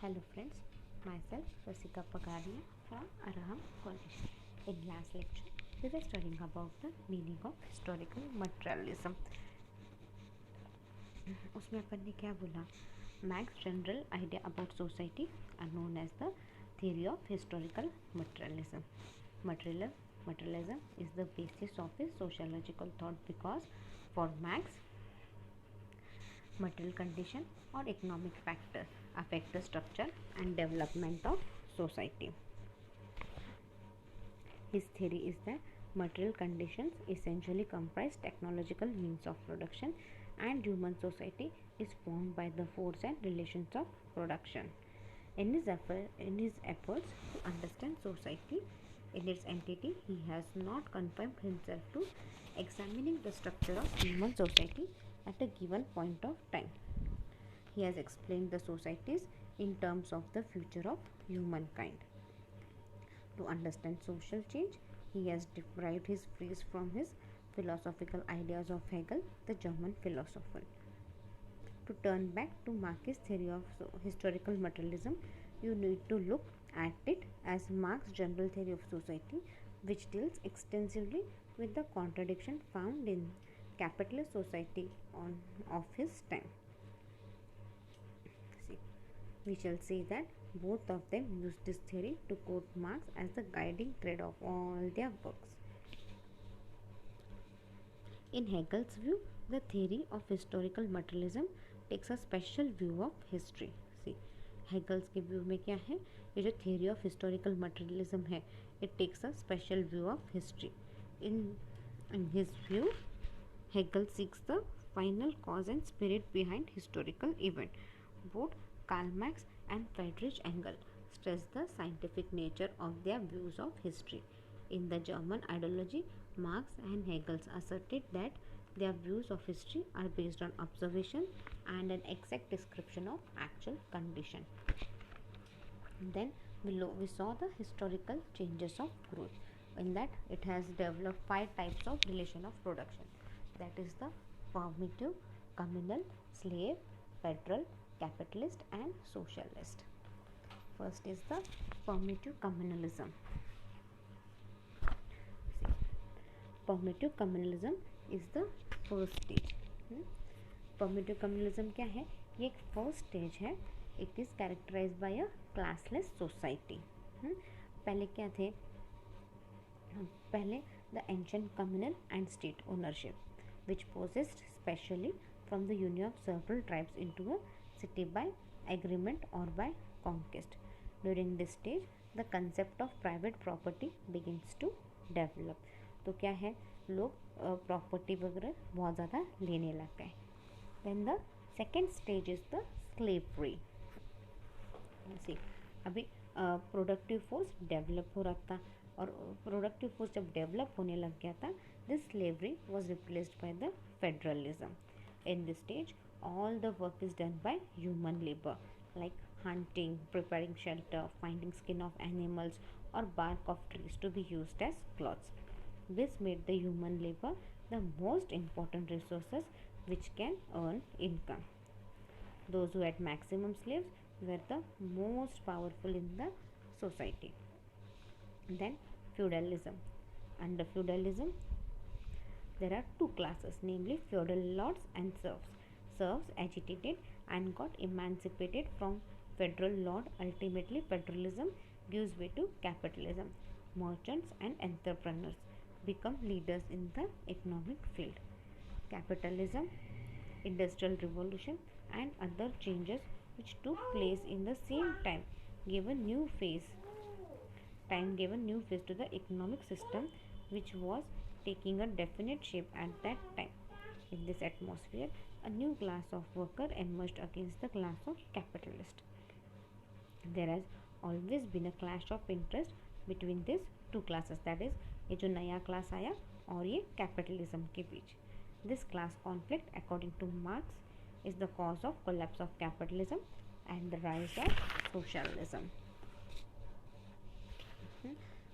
Hello friends, myself Rasika Pagadia from Araham College. In last lecture, we were studying about the meaning of historical materialism. उसमें अपन ने क्या बोला? Marx's general idea about society are known as the theory of historical materialism. Materialism is the basis of his sociological thought because for Marx, material condition or economic factor affect the structure and development of society. His theory is that material conditions essentially comprise technological means of production and human society is formed by the force and relations of production. In his efforts to understand society in its entity, he has not confined himself to examining the structure of human society at a given point of time. He has explained the societies in terms of the future of humankind. To understand social change, he has derived his phrase from his philosophical ideas of Hegel, the German philosopher. To turn back to Marx's theory of historical materialism, you need to look at it as Marx's general theory of society, which deals extensively with the contradiction found in capitalist society of his time. We shall say that both of them use this theory to quote Marx as the guiding thread of all their works. In Hegel's view, the theory of historical materialism takes a special view of history. See, Hegel's के view में क्या है? ये जो theory of historical materialism है, it takes a special view of history. In his view, Hegel seeks the final cause and spirit behind historical event. Both Karl Marx and Friedrich Engels stress the scientific nature of their views of history. In the German ideology, Marx and Engels asserted that their views of history are based on observation and an exact description of actual condition. Then we saw the historical changes of growth. In that, it has developed 5 types of relation of production. That is the formative, communal, slave, federal, capitalist and socialist. First is the formative communalism. Formative communalism is the first stage. Formative communalism क्या है? ये एक first stage है. It is characterise by a classless society. पहले क्या थे? पहले the ancient communal and state ownership which possessed specially from the union of several tribes into a city by agreement or by conquest. During this stage, the concept of private property begins to develop. तो क्या है? लोग property वगैरह बहुत ज़्यादा लेने लग गए. Then the second stage is the slavery. See, अभी प्रोडक्टिव फोर्स डेवलप हो रहा था और प्रोडक्टिव फोर्स जब डेवलप होने लग गया था, this slavery was replaced by the federalism. In this stage, all the work is done by human labor, like hunting, preparing shelter, finding skin of animals or bark of trees to be used as clothes. This made the human labor the most important resources which can earn income. Those who had maximum slaves were the most powerful in the society. Then feudalism. Under feudalism, there are 2 classes, namely feudal lords and serfs. Serfs agitated and got emancipated from federal lord. Ultimately, federalism gives way to capitalism. Merchants and entrepreneurs become leaders in the economic field. Capitalism, industrial revolution and other changes which took place in the same time gave a new phase to the economic system which was taking a definite shape at that time. In this atmosphere, a new class of worker emerged against the class of capitalist. There has always been a clash of interest between these 2 classes. That is, ये जो नया class आया और ये capitalism के बीच. This class conflict, according to Marx, is the cause of collapse of capitalism and the rise of socialism.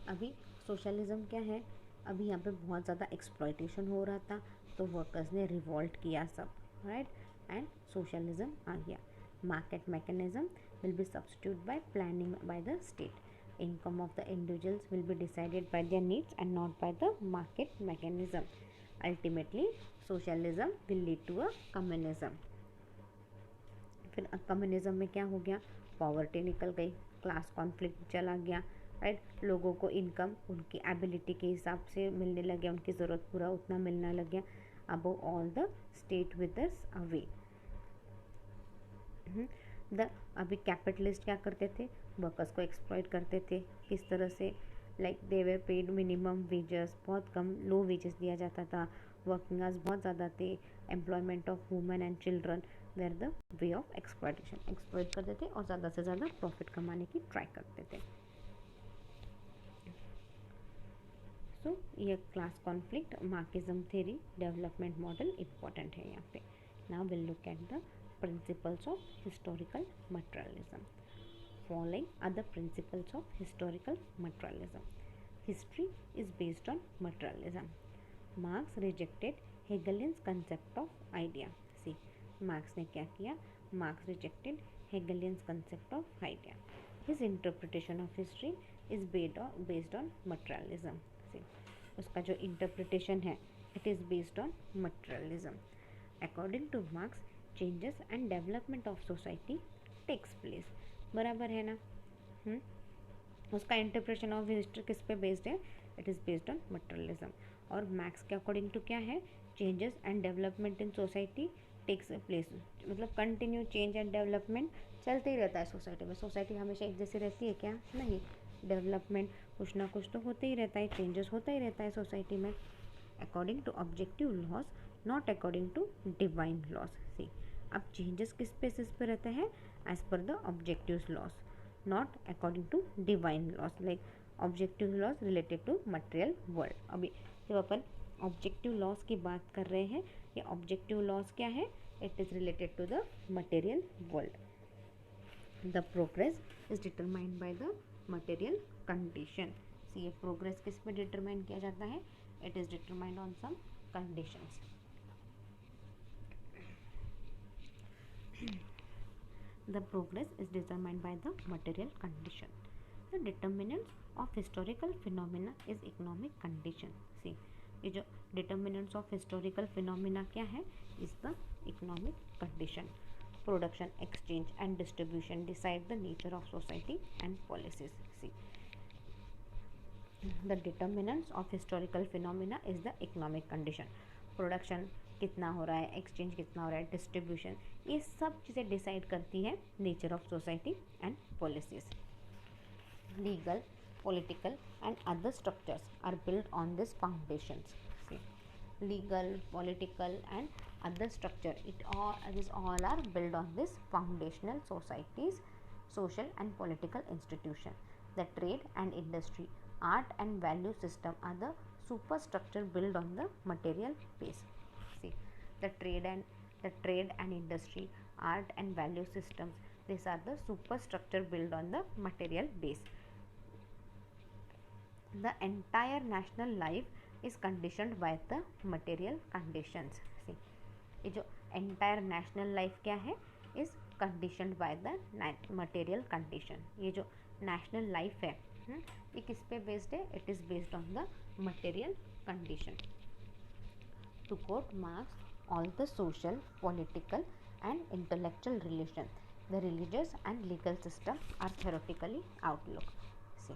अभी socialism क्या है? अभी यहाँ पे बहुत ज़्यादा एक्सप्लॉयटेशन हो रहा था तो वर्कर्स ने रिवॉल्ट किया सब, राइट, एंड सोशलिज्म आ गया. Market mechanism will be substituted by planning by the state. Income of the individuals will be decided by their needs and not by the market mechanism. Ultimately, socialism will lead to a communism. फिर communism में क्या हो गया, poverty निकल गई, class conflict चला गया, right. लोगों को इनकम उनकी एबिलिटी के हिसाब से मिलने लग गया, उनकी ज़रूरत पूरा उतना मिलने लग गया. Above all the state with us away. अभी कैपिटलिस्ट क्या करते थे, वर्कर्स को एक्सप्लॉइट करते थे. किस तरह से, like they way paid minimum wages, बहुत कम लो वेजेस दिया जाता था. वर्किंग आवर्स बहुत ज़्यादा थे. Employment of women and children were the way of exploitation. Exploit करते थे और ज़्यादा से ज़्यादा प्रॉफिट कमाने की ट्राई करते थे. सो ये class conflict, Marxism theory, development model important है यहाँ पे. Now will look at the principles of historical materialism. Following are the principles of historical materialism. History is based on materialism. Marx rejected Hegelian's concept of idea. See, Marx ने क्या किया, Marx rejected Hegelian's concept of idea. His interpretation of history is based on materialism. See, उसका जो interpretation है, it is based on materialism. According to Marx, changes and development of society takes place. बराबर है ना. उसका interpretation of history किस पे based है, it is based on materialism. और मैक्स के अकॉर्डिंग टू क्या है, changes and development in society takes place. मतलब कंटिन्यू चेंज एंड डेवलपमेंट चलते ही रहता है सोसाइटी में. सोसाइटी हमेशा एक जैसी रहती है क्या, नहीं. डेवलपमेंट कुछ ना कुछ तो होते ही रहता है, चेंजेस होता ही रहता है सोसाइटी में. According to objective laws, not according to divine laws. See, अब चेंजेस किस बेसिस पे रहते हैं, as per the objective laws, not according to divine laws. Like objective laws related to material world. अभी जब अपन ऑब्जेक्टिव लॉज की बात कर रहे हैं, ये ऑब्जेक्टिव लॉज क्या है, it is related to the material world. The progress is determined by the material condition. See, ये प्रोग्रेस किस पे डिटरमाइन किया जाता है, it is determined on some conditions. The progress is determined by the material condition. The determinants of historical phenomena is economic condition. See, ये जो determinants of historical phenomena क्या है, is the economic condition. Production, exchange and distribution decide the nature of society and policies. See, the determinants of historical phenomena is the economic condition. Production कितना हो रहा है, exchange कितना हो रहा है, डिस्ट्रीब्यूशन, ये सब चीज़ें डिसाइड करती है nature of society and policies. Legal, political and other structures are build on this foundations. Legal, political and other structure, this all are build on this foundational societies, social and political institution. The trade and industry, art and value system are the superstructure built on the material base. See, the trade and industry, art and value systems, these are the superstructure built on the material base. The entire national life is conditioned by the material conditions. See, ये जो entire national life क्या है, is conditioned by the material condition. ये जो national life है, ये किस पे बेस्ड है, it is based on the material condition. To quote Marx, all the social, political and intellectual relation, the religious and legal system are theoretically outlook. से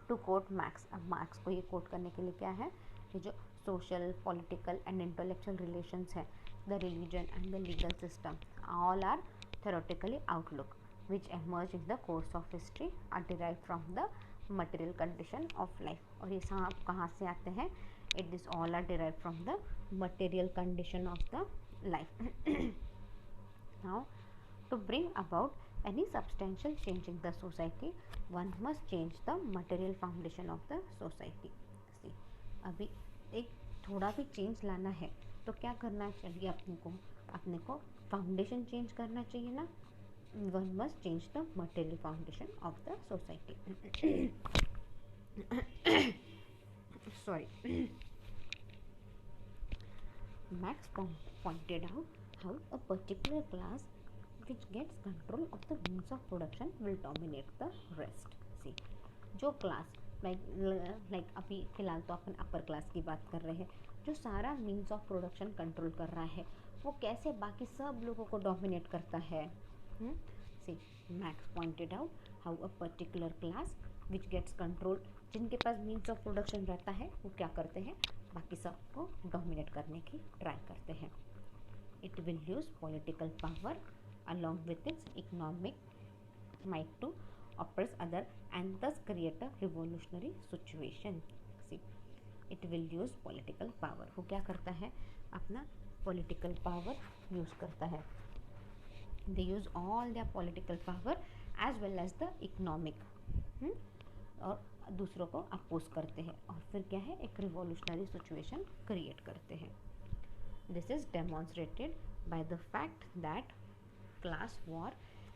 to quote Marx, अब Marx को ये coat करने के लिए क्या है, ये जो social, political and intellectual relations है, the religion and the legal system, all are theoretically outlook which emerge in the course of history are derived from the material condition of life. और ये सब कहाँ से आते हैं, it is all are derived from the material condition of the life. Now, to bring about any substantial change in the society, one must change the material foundation of the society. See, अभी एक थोड़ा भी change लाना है तो क्या करना चाहिए, अपने को फाउंडेशन चेंज करना चाहिए ना. One must change the material foundation of the society. Sorry. Marx pointed out how a particular class which gets control of the means of production will dominate the rest. See, जो class like अभी फ़िलहाल तो अपन upper class की बात कर रहे हैं, जो सारा मीन्स ऑफ प्रोडक्शन कंट्रोल कर रहा है वो कैसे बाकी सब लोगों को डोमिनेट करता है. See, Marx pointed out how a particular class which gets control, जिनके पास मीन्स ऑफ प्रोडक्शन रहता है वो क्या करते हैं, बाकी सबको डोमिनेट करने की ट्राई करते हैं. It will use political power along with its economic might to oppress other and thus create a revolutionary situation. See, it will use political power. वो क्या करता है, अपना political power use करता है. They use all their political power as well as the economic, और दूसरों को अपोज करते हैं और फिर क्या है, एक रिवॉल्यूशनरी सिचुएशन क्रिएट करते हैं. This is demonstrated by the fact that class war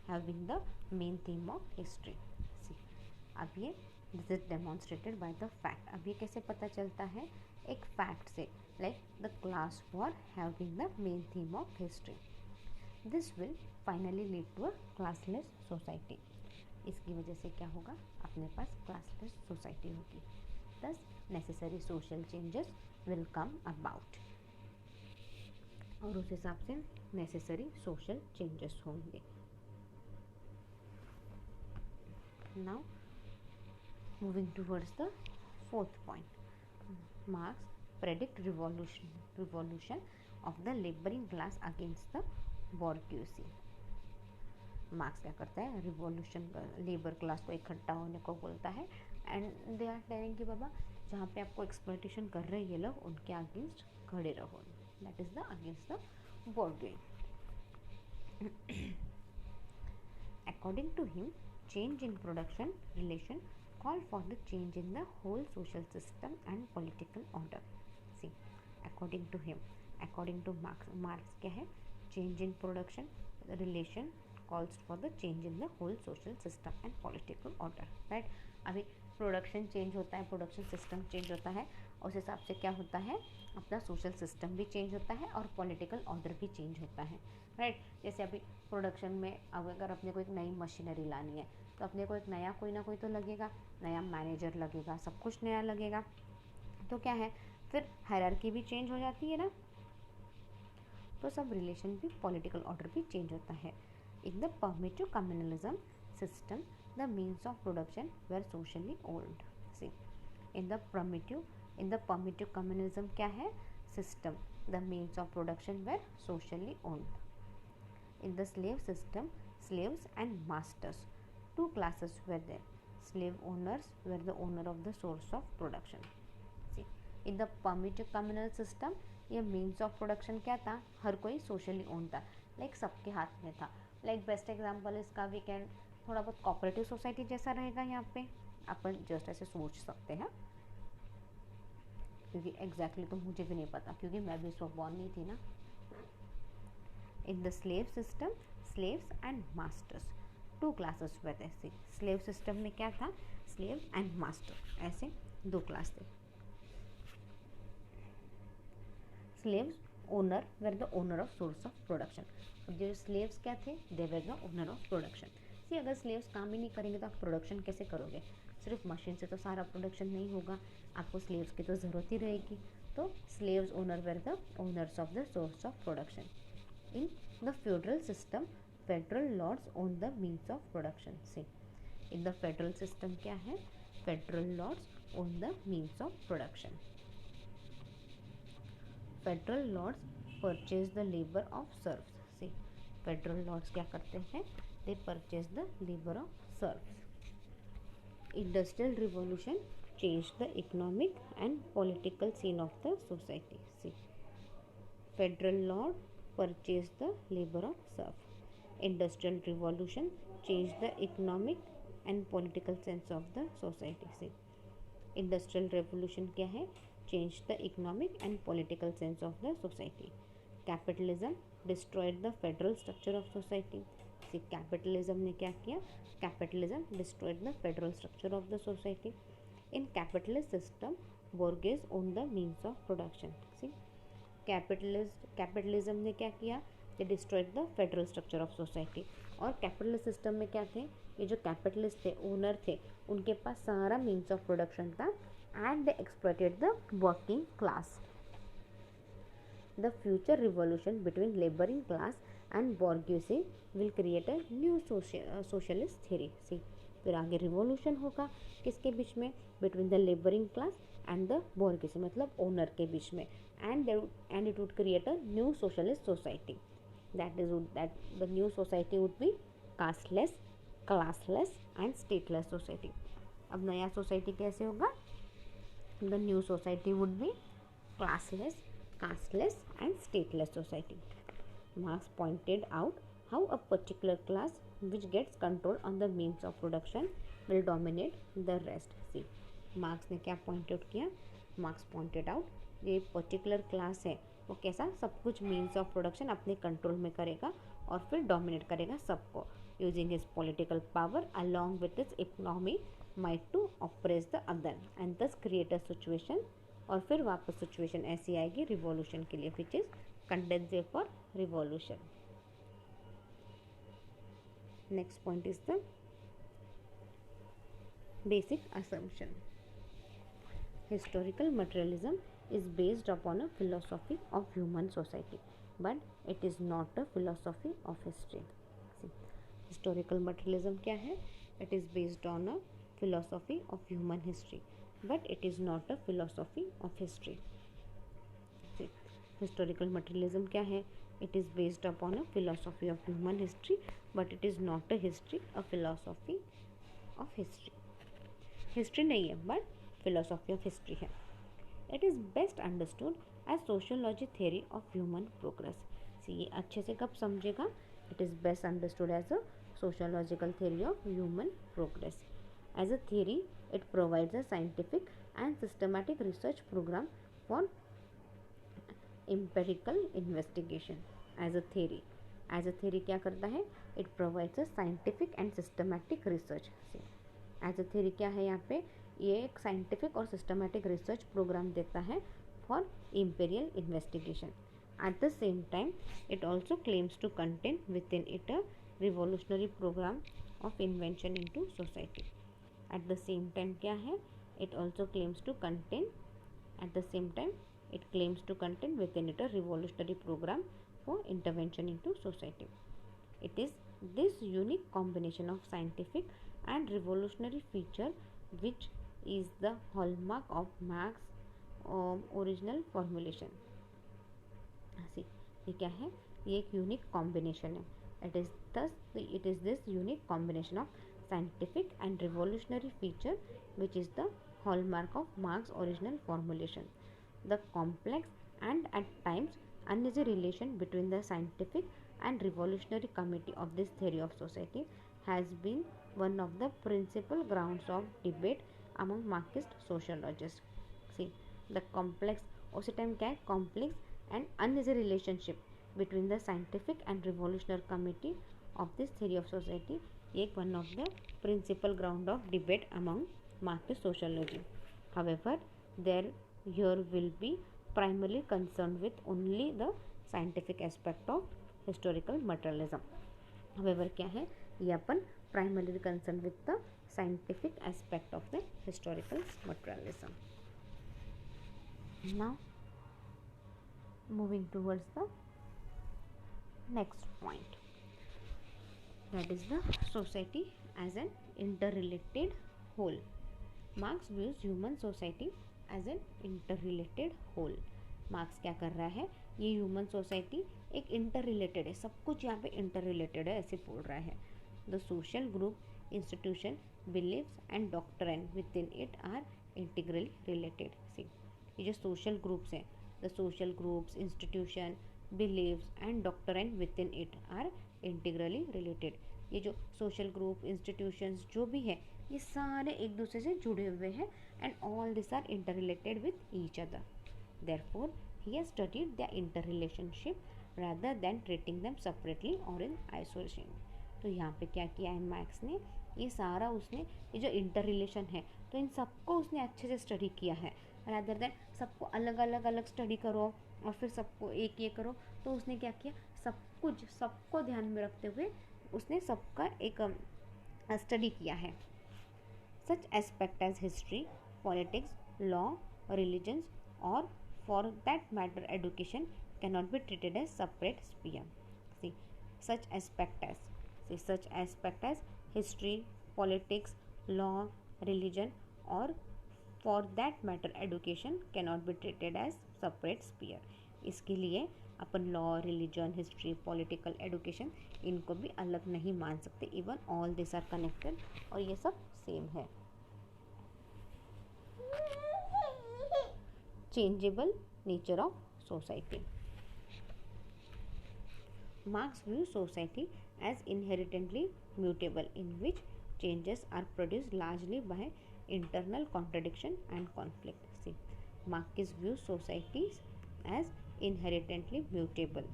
have been the main theme of history. See, अब ये this is demonstrated by the fact. अब ये कैसे पता चलता है, एक फैक्ट से, like the class war have been the main theme of history. This will finally lead to a classless society. इसकी वजह से क्या होगा, अपने पास classless society होगी. Thus necessary social changes will come about. और उस हिसाब से नेसेसरी सोशल चेंजेस होंगे. Now moving towards the fourth point, Marx predict revolution of the labouring class against the bourgeoisie. Marx क्या करता है, रिवॉल्यूशन लेबर क्लास को इकट्ठा होने को बोलता है एंड दे आर टेलिंग कि बाबा जहाँ पे आपको एक्सप्लॉइटेशन कर रहे हैं ये लोग, उनके अगेंस्ट खड़े रहो. That is the against the bourgeois. According to him, change in production relation call for the change in the whole social system and political order. See, according to him, according to Marx क्या है, change in production relation calls for the change in the whole social system and political order. Right? अभी production change होता है, production system change होता है, उस हिसाब से क्या होता है, अपना सोशल सिस्टम भी चेंज होता है और पॉलिटिकल ऑर्डर भी चेंज होता है. राइट, जैसे अभी प्रोडक्शन में अगर अपने को एक नई मशीनरी लानी है तो अपने को एक नया कोई ना कोई तो लगेगा, नया मैनेजर लगेगा, सब कुछ नया लगेगा. तो क्या है, फिर हायरार्की भी चेंज हो जाती है ना, तो सब रिलेशन भी, पॉलिटिकल ऑर्डर भी चेंज होता है. In the primitive communalism system the means of production were socially owned. See, in the primitive communism क्या है, system, the means of production were socially owned. In the slave system, slaves and masters, two classes were there. Slave owners were the owner of the source of production. See, in the primitive communal system ये means of production क्या था, हर कोई socially owned था, like सबके हाथ में था. like best example इसका वी कैन, थोड़ा बहुत कोऑपरेटिव सोसाइटी जैसा रहेगा. यहाँ पे अपन जस्ट ऐसे सोच सकते हैं, क्योंकि एग्जैक्टली तो मुझे भी नहीं पता, क्योंकि मैं भी इस वक्त बॉर्न नहीं थी ना. In the slave system, slaves and masters, two classes were ऐसे. स्लेव सिस्टम में क्या था, स्लेव एंड मास्टर, ऐसे दो क्लास थे. Slaves owner were the owner of source of production. अब जो स्लेव्स क्या थे, they were the owner of production. See, अगर स्लेव्स काम ही नहीं करेंगे तो आप प्रोडक्शन कैसे करोगे, सिर्फ मशीन से तो सारा प्रोडक्शन नहीं होगा, आपको स्लेव्स की तो ज़रूरत ही रहेगी. तो slaves owner were the owners of the source of production. In the feudal system, feudal lords own the means of production. See, in the feudal system क्या है, feudal lords own the means of production. Feudal lords purchase the labour of serfs. See, feudal lords क्या करते हैं, they purchase the labor of serfs. Industrial revolution changed the economic and political scene of the society. See, federal lord purchased the labor of serf. Industrial revolution changed the economic and political sense of the society. See, industrial revolution क्या है, changed the economic and political sense of the society. Capitalism destroyed the federal structure of society. See, capitalism ने क्या किया, capitalism destroyed the federal structure of the society. In capitalist system, bourgeoisie own the means of production. See, capitalism ने क्या किया, they destroyed the federal structure of society. और capitalist system में क्या थे, ये जो कैपिटलिस्ट थे, ओनर थे, उनके पास सारा मीन्स ऑफ प्रोडक्शन था and they exploited the working class. The future revolution between laboring class and bourgeoisie will create a new socialist theory. See, फिर आगे रिवॉल्यूशन होगा किसके बीच में, between the labouring class and the bourgeoisie, मतलब owner के बीच में, and it would create a new socialist society. That the new society would be casteless, classless and stateless society. अब नया सोसाइटी कैसे होगा, the new society would be classless, casteless and stateless society. Marx pointed out how a particular class which gets control on the means of production will dominate the rest. See, Marx ने क्या point out किया, Marx pointed out ये particular class है वो कैसा सब कुछ means of production अपने कंट्रोल में करेगा और फिर डोमिनेट करेगा सबको, using his political power along with its economy might to oppress the other and thus create a situation. और फिर वापस सिचुएशन ऐसी आएगी रिवॉल्यूशन के लिए, which is condensed for revolution. Next point is the basic assumption. Historical materialism is based upon a philosophy of human society, but it is not a philosophy of history. See, historical materialism क्या है, it is based on a philosophy of human history, but it is not a philosophy of history. See, historical materialism क्या है, it is based upon a philosophy of human history, but it is not a history, a philosophy of history. History नहीं है but philosophy of history है। It is best understood as sociology theory of human progress. See, ये अच्छे से कब समझेगा, it is best understood as a sociological theory of human progress. As a theory it provides a scientific and systematic research programme for empirical investigation. As a theory क्या करता है, it provides a scientific and systematic research. As a theory क्या है यहाँ पे, ये एक scientific और सिस्टमैटिक रिसर्च प्रोग्राम देता है for empirical investigation. At the same time it also claims to contain within it a revolutionary programme of invention into society. At the same time क्या है, it also claims to contain at the same time it claims to contain within it a revolutionary program for intervention into society. It is this unique combination of scientific and revolutionary feature which is the hallmark of Marx's original formulation. See, ये क्या है, ये एक unique combination है। it is this unique combination of scientific and revolutionary feature which is the hallmark of Marx's original formulation. The complex and at times uneasy relation between the scientific and revolutionary committee of this theory of society has been one of the principal grounds of debate among Marxist sociologists. See, the complex, उसी time क्या है, complex and uneasy relationship between the scientific and revolutionary committee of this theory of society एक one of the principal ground of debate among Marxist sociology. However, there here will be primarily concerned with only the scientific aspect of historical materialism. However, क्या है, ये अपन primarily concerned with the scientific aspect of the historical materialism. Now, moving towards the next point, that is the society as an interrelated whole. Marx views human society as an interrelated whole. मार्क्स क्या कर रहा है, ये human society एक interrelated है, सब कुछ यहाँ पे इंटर रिलेटेड है ऐसे बोल रहा है। The social group, institution, believes and doctrine within it are integrally related. See, ये जो सोशल ग्रुप्स हैं, the social groups, institution, believes and doctrine within it are integrally related. ये जो सोशल ग्रुप, इंस्टीट्यूशंस जो भी है, ये सारे एक दूसरे से जुड़े हुए हैं and all these are interrelated with each other. Therefore, he has studied their interrelationship rather than treating them separately or in isolation. तो यहाँ पे क्या किया है मैक्स ने, ये सारा उसने ये जो इंटर रिलेशन है तो इन सबको उसने अच्छे से स्टडी किया है, rather than सबको अलग अलग स्टडी करो और फिर सबको एक ये करो। तो उसने क्या किया, सब कुछ सबको ध्यान में रखते हुए उसने सबका एक स्टडी किया है. Such aspect as history, politics, law, religions और for that matter education cannot be treated as separate sphere. See, such aspect as history, politics, law, religion or for that matter education cannot be treated as separate sphere. इसके लिए अपन law, religion, history, political, education इनको भी अलग नहीं मान सकते. Even all this are connected और ये सब सेम है. Changeable nature of society. Marx views society as inherently mutable, in which changes are produced largely by internal contradiction and conflict. See, Marx views societies as inherently mutable,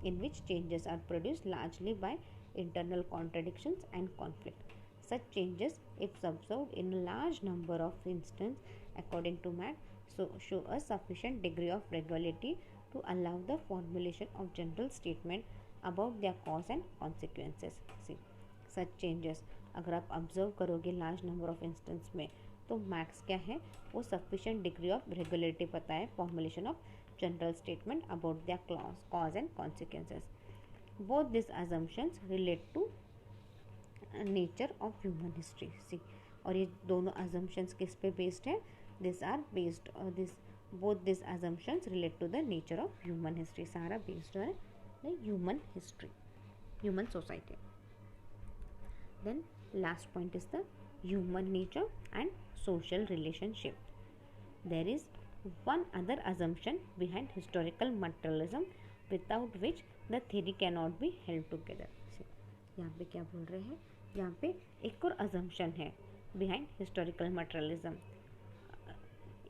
in which changes are produced largely by internal contradictions and conflict. Such changes, if observed in a large number of instances, according to Marx, show a sufficient degree of regularity to allow the formulation of general statement about their cause and consequences. See, such changes अगर आप observe करोगे large number of instance में तो max क्या है, वो sufficient degree of regularity पता है formulation of general statement about their cause and consequences. Both this assumptions relate to nature of human history. See, और ये दोनों अजम्पशंस किस पे बेस्ड है? These are based both these assumptions relate to the nature of human history. सारा based है the human history, human society. Then last point is the human nature and social relationship. There is one other assumption behind historical materialism without which the theory cannot be held together. यहाँ पे क्या बोल रहे हैं? यहाँ पे एक और assumption है behind historical materialism.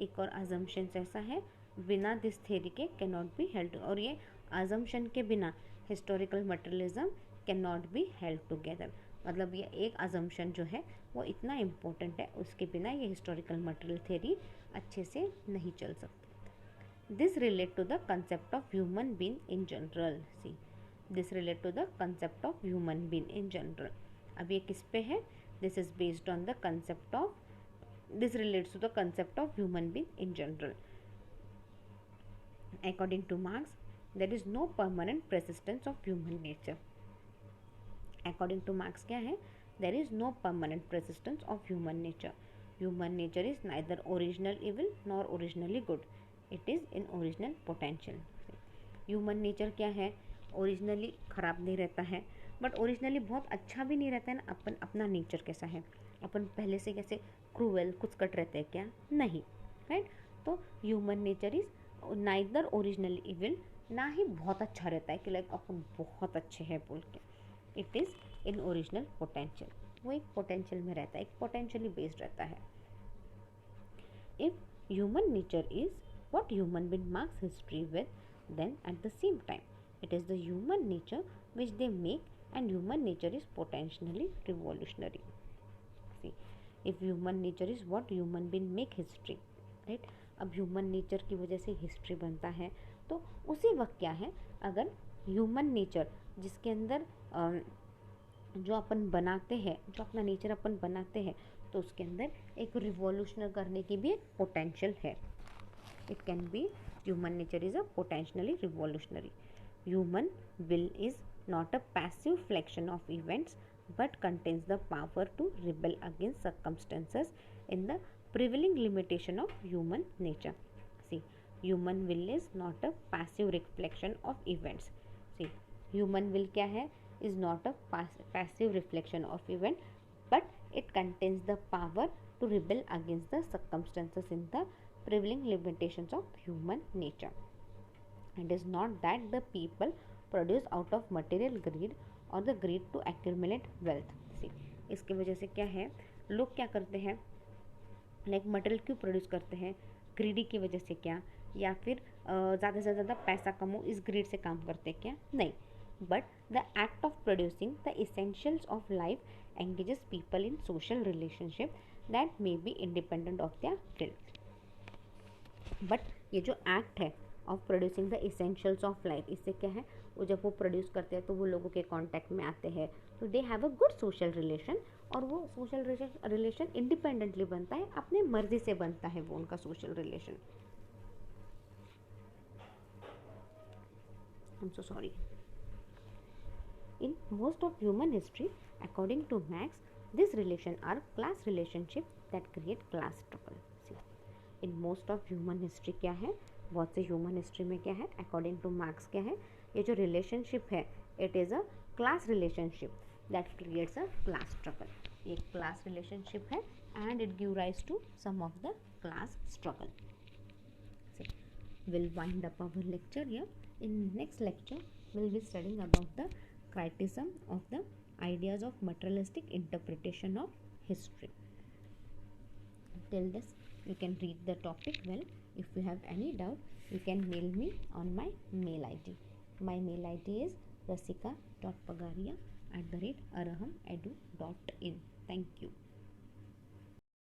एक और अजम्पशंस ऐसा है बिना दिस थ्योरी के कैन नॉट बी हेल्ड, और ये अजम्पशन के बिना historical materialism can not be held together. मतलब ये एक अजम्पशन जो है वो इतना इम्पोर्टेंट है, उसके बिना ये हिस्टोरिकल मटेरियल थ्योरी अच्छे से नहीं चल सकती. This relate to the concept of human being in general. See, this relate to the concept of human being in general. अब ये किस पे है? This is based on the concept of This relates to the concept of human being in general. According to Marx, there is no permanent persistence of human nature. According to Marx क्या है? There is no permanent persistence of human nature. Human nature is neither original evil nor originally good. It is in original potential. Human nature क्या है? Originally ख़राब नहीं रहता है, but originally बहुत अच्छा भी नहीं रहता है ना. अपन अपना नेचर कैसा है, अपन पहले से कैसे क्रूएल कुछ कट रहते हैं क्या? नहीं, राइट. तो human nature is neither originally evil, ना ही बहुत अच्छा रहता है कि लाइक अपन बहुत अच्छे हैं बोल के. It is in original potential. वो एक पोटेंशियल में रहता है, एक पोटेंशियली बेस्ड रहता है. If human nature is what human being marks history with, then at the same time it is the human nature which they make, and human nature is potentially revolutionary. See, if human nature is what human being make history, right? अब human nature की वजह से history बनता है, तो उसी वक्त क्या है, अगर ह्यूमन नेचर जिसके अंदर जो अपन बनाते हैं, जो अपना नेचर अपन बनाते हैं, तो उसके अंदर एक रिवॉल्यूशन करने की भी एक पोटेंशियल है. It can be human nature is a potentially revolutionary. Human will is not a passive reflection of events, but contains the power to rebel against circumstances in the prevailing limitation of human nature. See, human will is not a passive reflection of events. See, human will क्या है, is not a passive reflection of event, but it contains the power to rebel against the circumstances in the prevailing limitations of human nature. It is not that the people produce out of material greed or the greed to accumulate wealth. See, इसकी वजह से क्या है, लोग क्या करते हैं, like material क्यों प्रोड्यूस करते हैं? ग्रीडी की वजह से क्या, या फिर ज़्यादा से ज़्यादा पैसा कमाओ इस ग्रीड से काम करते हैं क्या? नहीं, but the act of producing the essentials of life engages people in social relationship that may be independent of their will. But ये जो एक्ट है of producing the essentials of life, इससे क्या है, जब वो प्रोड्यूस करते हैं तो वो लोगों के कांटेक्ट में आते हैं, तो they have a good social relation. और वो सोशल रिलेशन इंडिपेंडेंटली बनता है, अपने मर्जी से बनता है वो उनका social relation. I am so sorry. In most of human history, according to Marx, these relations are class relationship that create class struggle. See, in most of human history क्या है, बहुत से ह्यूमन हिस्ट्री में क्या है, according two marks क्या है, ये जो रिलेशनशिप है it is a class relationship that creates a class struggle. एक क्लास रिलेशनशिप है and it give rise to some of the class struggle. We'll wind up our lecture here. In next lecture, we'll be studying about the criticism of the ideas of materialistic interpretation of history. Till this, you can read the topic well. If you have any doubt, you can mail me on my mail ID. My mail ID is rasika.pagaria@arahamedu.in. Thank you.